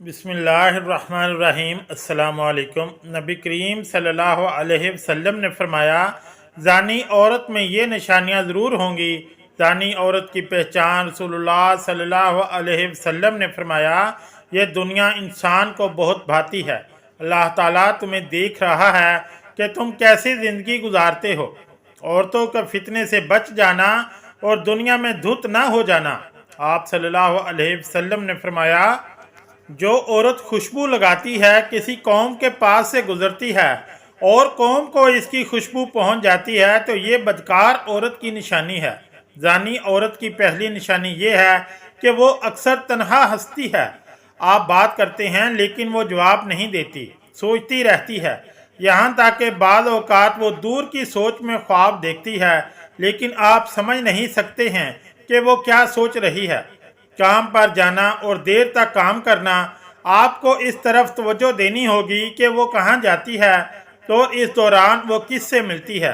बिस्मिल्लाहिर्रहमानिर्रहीम। अस्सलामु अलैकुम। नबी करीम सल्लल्लाहु अलैहि वसल्लम ने फरमाया, ज़ानी औरत में ये निशानियाँ ज़रूर होंगी। ज़ानी औरत की पहचान रसूलुल्लाह सल्लल्लाहु अलैहि वसल्लम ने फरमाया, यह दुनिया इंसान को बहुत भाती है। अल्लाह ताला तुम्हें देख रहा है कि तुम कैसी ज़िंदगी गुजारते हो। औरतों के फितने से बच जाना और दुनिया में धुत ना हो जाना। आप सल्लल्लाहु अलैहि वसल्लम ने फरमाया, जो औरत खुशबू लगाती है, किसी कौम के पास से गुजरती है और कौम को इसकी खुशबू पहुंच जाती है, तो ये बदकार औरत की निशानी है। जानी औरत की पहली निशानी ये है कि वो अक्सर तन्हा हंसती है। आप बात करते हैं लेकिन वो जवाब नहीं देती, सोचती रहती है। यहाँ तक कि बाद औकात वो दूर की सोच में ख्वाब देखती है, लेकिन आप समझ नहीं सकते हैं कि वो क्या सोच रही है। काम पर जाना और देर तक काम करना, आपको इस तरफ तवज्जो देनी होगी कि वो कहाँ जाती है तो इस दौरान वो किससे मिलती है।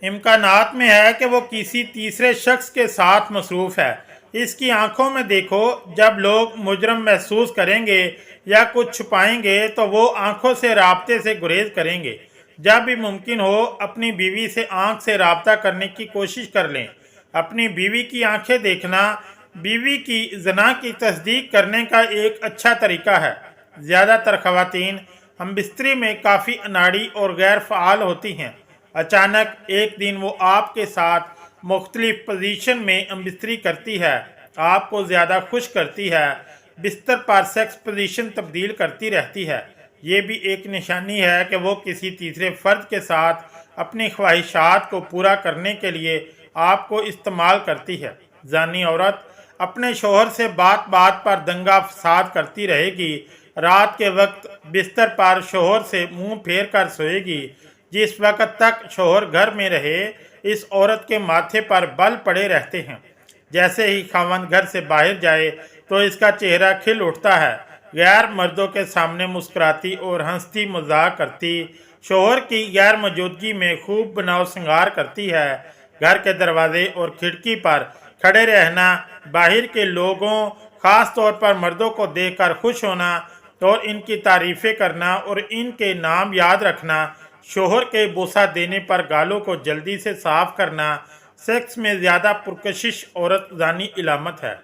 इम्कानात में है कि वो किसी तीसरे शख्स के साथ मसरूफ़ है। इसकी आंखों में देखो, जब लोग मुजरम महसूस करेंगे या कुछ छुपाएंगे तो वो आंखों से राब्ते से गुरेज करेंगे। जब भी मुमकिन हो अपनी बीवी से आंख से राब्ता करने की कोशिश कर लें। अपनी बीवी की आंखें देखना बीवी की जना की तस्दीक करने का एक अच्छा तरीका है। ज़्यादातर ख़वातीन हम बिस्तरी में काफ़ी अनाड़ी और गैर फ़ाल होती हैं। अचानक एक दिन वो आपके साथ मुख्तलिफ पोजीशन में अम्बिस्तरी करती है, आपको ज़्यादा खुश करती है, बिस्तर पर सेक्स पोजीशन तब्दील करती रहती है। ये भी एक निशानी है कि वो किसी तीसरे फ़र्द के साथ अपनी ख्वाहिशात को पूरा करने के लिए आपको इस्तेमाल करती है। जानी औरत अपने शोहर से बात बात पर दंगा फसाद करती रहेगी। रात के वक्त बिस्तर पर शोहर से मुंह फेर कर सोएगी। जिस वक्त तक शोहर घर में रहे, इस औरत के माथे पर बल पड़े रहते हैं। जैसे ही खावंद घर से बाहर जाए तो इसका चेहरा खिल उठता है। गैर मर्दों के सामने मुस्कुराती और हंसती मजाक करती, शोहर की गैर मौजूदगी में खूब बनाव श्रृंगार करती है। घर के दरवाजे और खिड़की पर खड़े रहना, बाहर के लोगों ख़ास तौर पर मर्दों को देखकर खुश होना और इनकी तारीफ़ें करना और इनके नाम याद रखना, शोहर के बोसा देने पर गालों को जल्दी से साफ करना, सेक्स में ज़्यादा पुरकशिश औरत जानी इलामत है।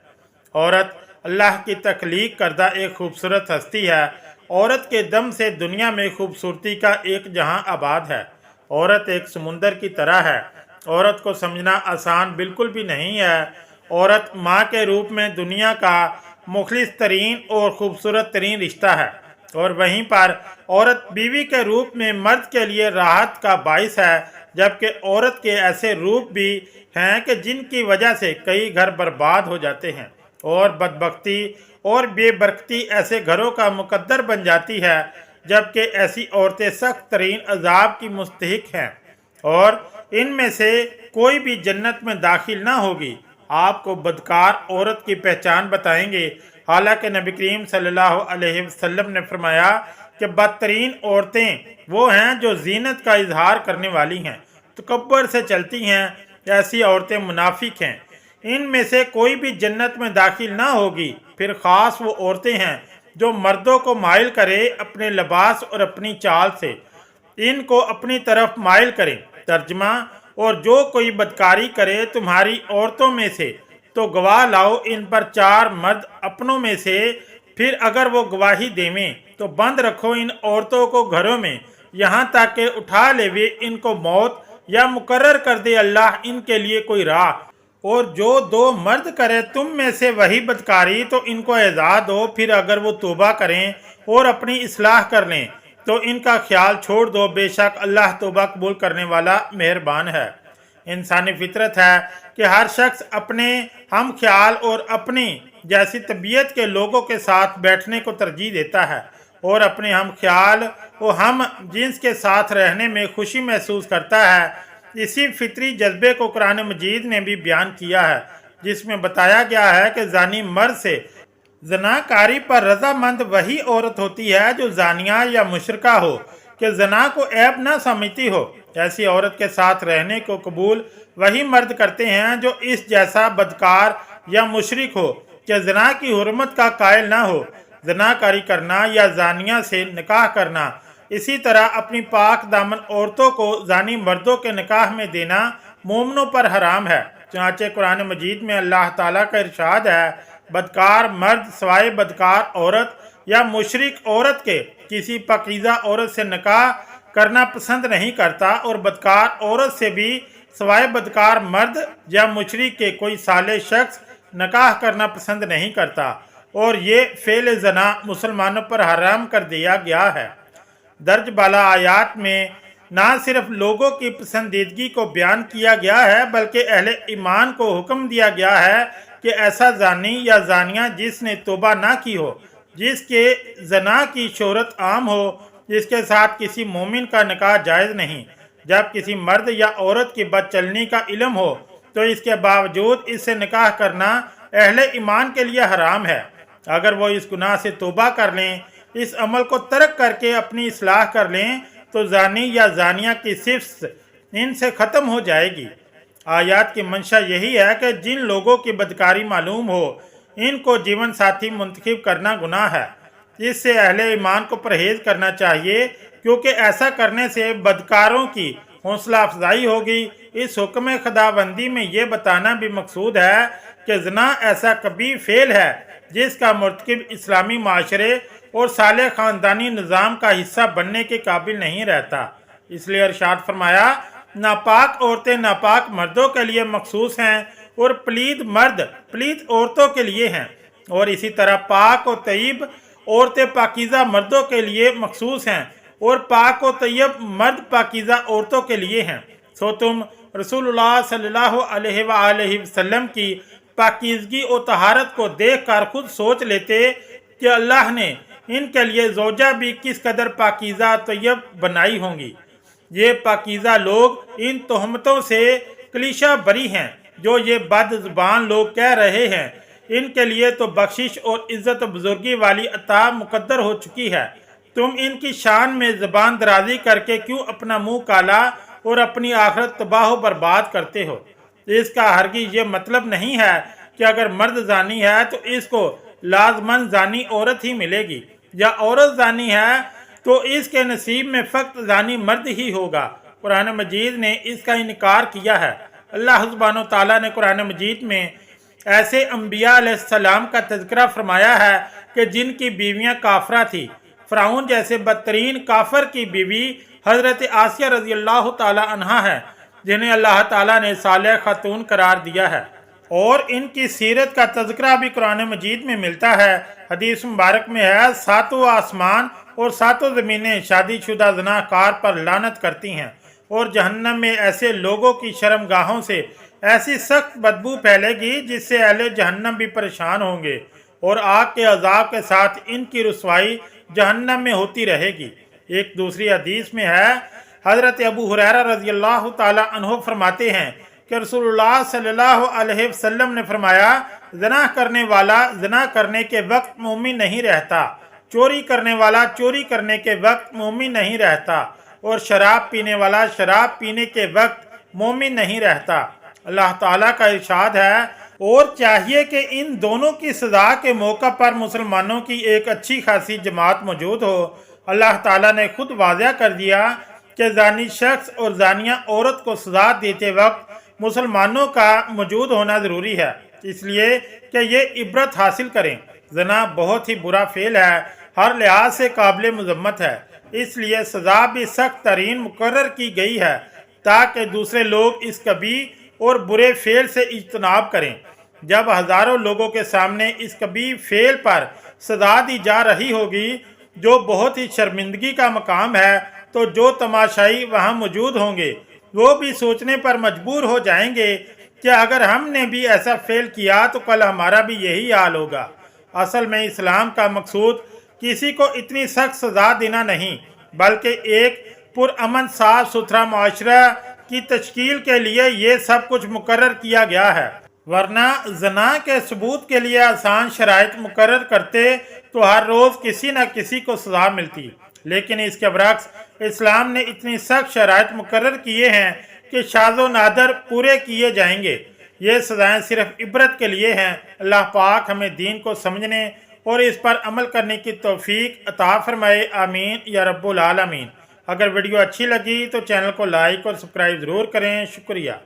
औरत अल्लाह की तख्लीक करदा एक खूबसूरत हस्ती है। औरत के दम से दुनिया में खूबसूरती का एक जहां आबाद है। औरत एक समुंदर की तरह है। औरत को समझना आसान बिल्कुल भी नहीं है। औरत माँ के रूप में दुनिया का मुखलिस तरीन और ख़ूबसूरत तरीन रिश्ता है, और वहीं पर औरत बीवी के रूप में मर्द के लिए राहत का बाइस है। जबकि औरत के ऐसे रूप भी हैं कि जिनकी वजह से कई घर बर्बाद हो जाते हैं, और बदबख्ती और बेबरकती ऐसे घरों का मुकद्दर बन जाती है। जबकि ऐसी औरतें सख्त तरीन अजाब की मुस्तहिक हैं और इनमें से कोई भी जन्नत में दाखिल ना होगी। आपको बदकार औरत की पहचान बताएंगे। हालांकि नबी करीम सल्लल्लाहु अलैहि वसल्लम ने फरमाया कि बदतरीन औरतें वो हैं जो जीनत का इजहार करने वाली हैं, तकब्बर से चलती हैं। ऐसी औरतें मुनाफिक हैं। इनमें से कोई भी जन्नत में दाखिल ना होगी। फिर ख़ास वो औरतें हैं जो मर्दों को माइल करे अपने लिबास और अपनी चाल से, इनको अपनी तरफ माइल करें। तर्जमा, और जो कोई बदकारी करे तुम्हारी औरतों में से, तो गवाह लाओ इन पर 4 मर्द अपनों में से। फिर अगर वो गवाही देवें तो बंद रखो इन औरतों को घरों में, यहाँ तक कि उठा लेवे इनको मौत या मुकर्रर कर दे अल्लाह इनके लिए कोई राह। और जो 2 मर्द करे तुम में से वही बदकारी, तो इनको एजाज़ दो। फिर अगर वो तौबा करें और अपनी इस्लाह कर लें तो इनका ख्याल छोड़ दो। बेशक अल्लाह तौबा कबूल करने वाला मेहरबान है। इंसानी फितरत है कि हर शख्स अपने हम ख्याल और अपनी जैसी तबीयत के लोगों के साथ बैठने को तरजीह देता है, और अपने हम ख्याल और हम जिन्स के साथ रहने में खुशी महसूस करता है। इसी फितरी जज्बे को कुरान मजीद ने भी बयान किया है, जिसमें बताया गया है कि जानी मर्द से जनाकारी पर रजामंद वही औरत होती है जो जानिया या मुशरका हो, कि जना को ऐब न समझती हो। ऐसी औरत के साथ रहने को कबूल वही मर्द करते हैं जो इस जैसा बदकार या मुशरिक हो, कि जना की हुर्मत का कायल ना हो। जनाकारी करना या जानिया से निकाह करना। इसी तरह अपनी पाक दामन औरतों को जानी मर्दों के निकाह में देना मोमनों पर हराम है। चुनांचे कुरान मजीद में अल्लाह ताला का इरशाद है, बदकार मर्द सवाए बदकार औरत या मुशरिक औरत के किसी पाकीज़ा औरत से निकाह करना पसंद नहीं करता, और बदकार औरत से भी सवाए बदकार मर्द या मुशरिक के कोई साले शख्स निकाह करना पसंद नहीं करता, और ये फेल जना मुसलमानों पर हराम कर दिया गया है। दर्ज बाला आयात में ना सिर्फ लोगों की पसंदीदगी को बयान किया गया है, बल्कि अहले ईमान को हुक्म दिया गया है कि ऐसा जानी या जानिया जिसने तौबा ना की हो, जिसके जना की शोहरत आम हो, जिसके साथ किसी मोमिन का निकाह जायज़ नहीं, जब किसी मर्द या औरत की बदचलनी का इल्म हो तो इसके बावजूद इससे निकाह करना अहले ईमान के लिए हराम है। अगर वो इस गुनाह से तौबा कर लें, इस अमल को तर्क करके अपनी इस्लाह कर लें, तो जानी या जानिया की सिफ्त इनसे ख़त्म हो जाएगी। आयात की मंशा यही है कि जिन लोगों की बदकारी मालूम हो, इनको जीवन साथी मुंतखब करना गुनाह है। इससे अहले ईमान को परहेज़ करना चाहिए, क्योंकि ऐसा करने से बदकारों की हौसला अफजाई होगी। इस हुक्म खुदाबंदी में ये बताना भी मकसूद है कि ज़ना ऐसा कभी फेल है जिसका मुर्तकिब इस्लामी माशरे और साले ख़ानदानी निज़ाम का हिस्सा बनने के काबिल नहीं रहता। इसलिए इरशाद फरमाया, नापाक औरतें नापाक मर्दों के लिए मखसूस हैं और पलीद मर्द पलीद औरतों के लिए हैं, और इसी तरह पाक और तय्यब औरतें पाकीज़ा मर्दों के लिए मखसूस हैं और पाक और तय्यब मर्द पाकीज़ा औरतों के लिए हैं। सो तुम रसूलुल्लाह सल्लल्लाहु अलैहि वसल्लम की पाकीज़गी और तहारत को देख कर खुद सोच लेते कि अल्लाह ने इनके लिए ज़ौजा भी किस कदर पाकीज़ा तय्यब बनाई होंगी। ये पाकीज़ा लोग इन तोहमतों से क्लीशा बरी हैं जो ये बदज़बान लोग कह रहे हैं। इनके लिए तो बख्शिश और इज़्ज़त बुजुर्गी वाली अता मुकद्दर हो चुकी है। तुम इनकी शान में ज़बान दराजी करके क्यों अपना मुंह काला और अपनी आखिरत तबाह बर्बाद करते हो। इसका हरगिज़ ये मतलब नहीं है कि अगर मर्द जानी है तो इसको लाजमन जानी औरत ही मिलेगी, या औरत जानी है तो इसके नसीब में फ़क्त जानी मर्द ही होगा। कुरान मजीद ने इसका इनकार किया है। अल्लाह सुब्हानो ताला ने कुरान मजीद में ऐसे अम्बिया अलैहिस्सलाम का तज़किरा फरमाया है कि जिनकी बीवियां काफरा थी। फ़िरौन जैसे बदतरीन काफर की बीवी हज़रत आसिया रज़ी अल्लाह ताला अन्हा है, जिन्हें अल्लाह ताला ने सालेह खातून करार दिया है, और इनकी सीरत का तज़किरा भी कुरान मजीद में मिलता है। हदीस मुबारक में है, सातों आसमान और सातों ज़मीनें शादीशुदा ज़नाकार पर लानत करती हैं, और जहन्नम में ऐसे लोगों की शर्मगाहों से ऐसी सख्त बदबू फैलेगी जिससे अहले जहन्नम भी परेशान होंगे, और आग के अजाब के साथ इनकी रुसवाई जहन्नम में होती रहेगी। एक दूसरी हदीस में है, हज़रत अबू हुरैरा रज़ी अल्लाह ताला अन्हु फरमाते हैं कि रसूलुल्लाह सल्लल्लाहु अलैहि वसल्लम ने फरमाया, ज़ना करने वाला ज़ना करने के वक्त मोमिन नहीं रहता, चोरी करने वाला चोरी करने के वक्त मोमिन नहीं रहता, और शराब पीने वाला शराब पीने के वक्त मोमिन नहीं रहता। अल्लाह ताला का इरशाद है, और चाहिए कि इन दोनों की सज़ा के मौका पर मुसलमानों की एक अच्छी खासी जमात मौजूद हो। अल्लाह ताला ने खुद वाज़ह कर दिया कि जानी शख्स और जानिया औरत को सज़ा देते वक्त मुसलमानों का मौजूद होना ज़रूरी है, इसलिए कि ये इबरत हासिल करें। ज़ना बहुत ही बुरा फेल है, हर लिहाज से काबिल मज़म्मत है, इसलिए सज़ा भी सख्त तरीन मुकर्रर की गई है ताकि दूसरे लोग इस कभी और बुरे फेल से इज्तनाब करें। जब हज़ारों लोगों के सामने इस कभी फेल पर सज़ा दी जा रही होगी जो बहुत ही शर्मिंदगी का मकाम है, तो जो तमाशाई वहाँ मौजूद होंगे वो भी सोचने पर मजबूर हो जाएंगे कि अगर हमने भी ऐसा फेल किया तो कल हमारा भी यही हाल होगा। असल में इस्लाम का मकसूद किसी को इतनी सख्त सज़ा देना नहीं, बल्कि एक पुरअमन साफ सुथरा माशरा की तश्कील के लिए ये सब कुछ मुकर्रर किया गया है। वरना ज़ना के सबूत के लिए आसान शराइत मुकर्रर करते तो हर रोज़ किसी न किसी को सज़ा मिलती, लेकिन इसके बरक्स इस्लाम ने इतनी सख्त शराइत मुकर्रर किए हैं कि शाज़ो नादर पूरे किए जाएंगे। ये सज़ाएँ सिर्फ इबरत के लिए हैं। अल्लाह पाक हमें दीन को समझने اور اس پر عمل کرنے کی توفیق عطا فرمائے، آمین یا رب العالمین۔ اگر ویڈیو اچھی لگی تو چینل کو لائک اور سبسکرائب ضرور کریں، شکریہ۔